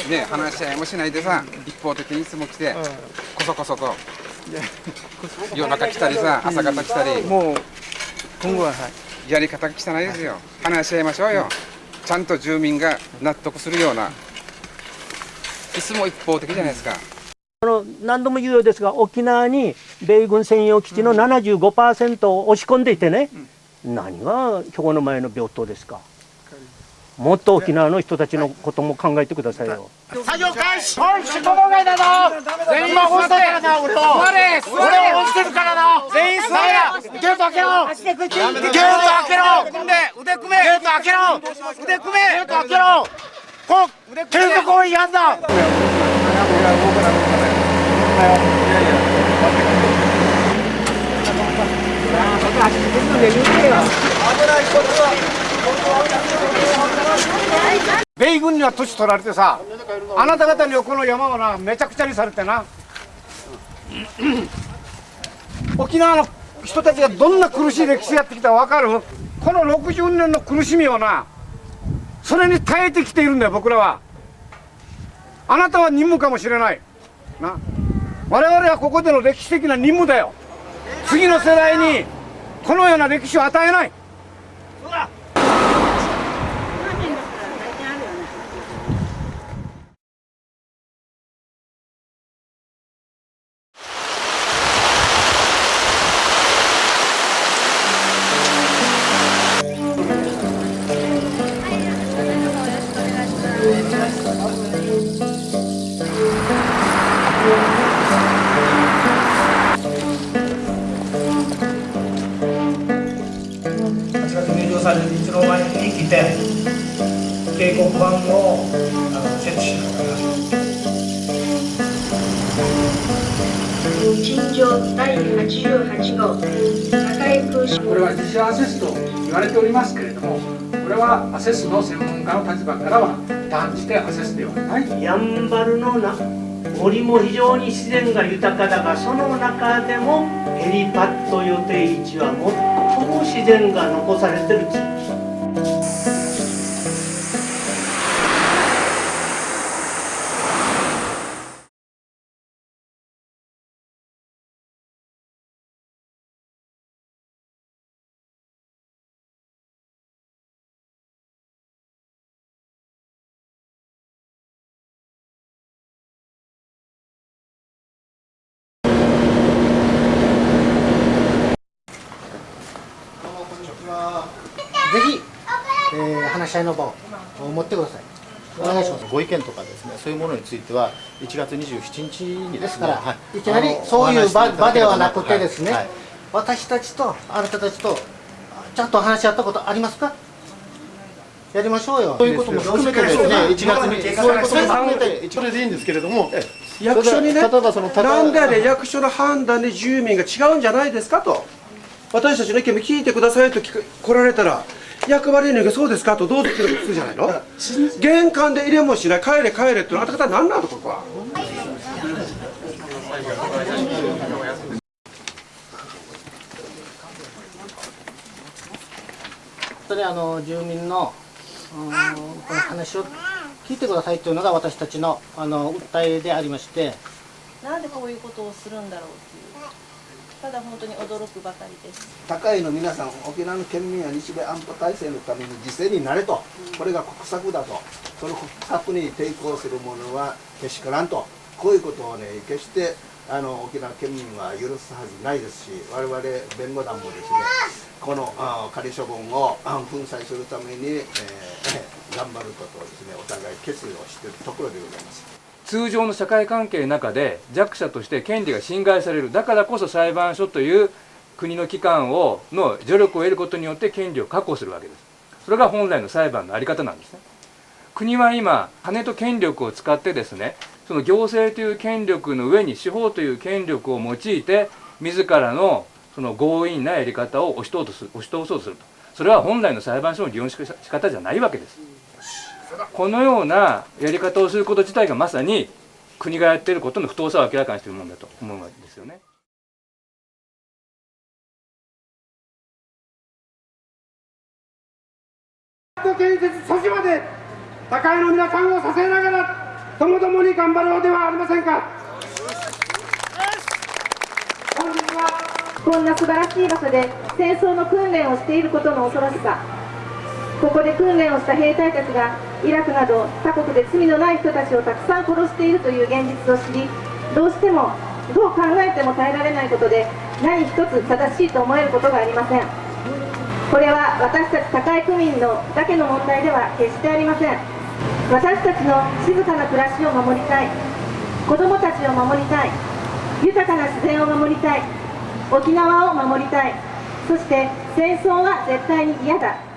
ね、話し合いもしないでさ、一方的にいつも来て、こそこそと夜中来たりさ、朝方来たり、もう今後はやり方が汚いですよ。話し合いましょうよ。ちゃんと住民が納得するような。いつも一方的じゃないですか。何度も言うようですが、沖縄に米軍専用基地の 75% を押し込んでいてね、何が今日の前の病棟ですか。もっと沖縄の人たちのことも考えてくださいよ。作業開始。本出動外だぞ。全員押してからな、俺を押してるからな。全員座れ。ゲート開けろ。ゲート開けろ。腕組め。ゲート開けろ。腕組め。ゲート開けろ。こう継続行為違反だ。米軍には土地取られてさ、あなた方にはこの山をな、めちゃくちゃにされてな、沖縄の人たちがどんな苦しい歴史やってきたか分かる？この60年の苦しみをな、それに耐えてきているんだよ、僕らは。あなたは任務かもしれないな。我々はここでの歴史的な任務だよ。次の世代にこのような歴史を与えない。入場されるいつの間に来て警告板を設置しながら陳情第88号高井空襲。これは自主アセスと言われておりますけれども、これはアセスの専門家の立場からは断じてアセスではないやんばるの森も非常に自然が豊かだが、その中でもヘリパッド予定地は最も自然が残されている地域。ぜひ、話し合いの場を持ってください。お願いします。ご意見とかですね、そういうものについては1月27日にですから、いきなりそういう場ではなくてですね、私たちとあなたたちとちゃんと話し合ったことありますか？やりましょうよ。そういうことも含めてですね、1月にそういうことも含めて、それでいいんですけれども、役所にね、例えばそのなんであれ役所の判断で住民が違うんじゃないですかと、私たちの意見も聞いてくださいと来られたら、役割のそうですかとどうするじゃないの。玄関で入れもしない、帰れ帰れってあなた方何なのここは。本当に住民のこの話を聞いてくださいというのが私たちの訴えでありまして、なんでこういうことをするんだろうっていう、ただ本当に驚くばかりです。高いの皆さん、沖縄の県民は日米安保体制のために犠牲になれと、これが国策だと、その国策に抵抗する者はけしからんと、こういうことをね、決して沖縄県民は許すはずないですし、我々弁護団もですね、この仮処分を粉砕するために、頑張ることをですね、お互い決意をしているところでございます。通常の社会関係の中で弱者として権利が侵害される。だからこそ裁判所という国の機関の助力を得ることによって権利を確保するわけです。それが本来の裁判の在り方なんですね。国は今金と権力を使ってですね、その行政という権力の上に司法という権力を用いて自らのその強引なやり方を押し通そうとすると。それは本来の裁判所の利用の仕方じゃないわけです。このようなやり方をすること自体がまさに国がやっていることの不当さを明らかにしているものだと思うんですよね。建設阻止まで高いの皆さんを支えながらともどもに頑張ろうではありませんか。本日はこんな素晴らしい場所で戦争の訓練をしていることの恐ろしさ、ここで訓練をした兵隊たちがイラクなど他国で罪のない人たちをたくさん殺しているという現実を知り、どうしてもどう考えても耐えられないことで何一つ正しいと思えることがありません。これは私たち高井区民のだけの問題では決してありません。私たちの静かな暮らしを守りたい、子どもたちを守りたい、豊かな自然を守りたい、沖縄を守りたい、そして戦争は絶対に嫌だ。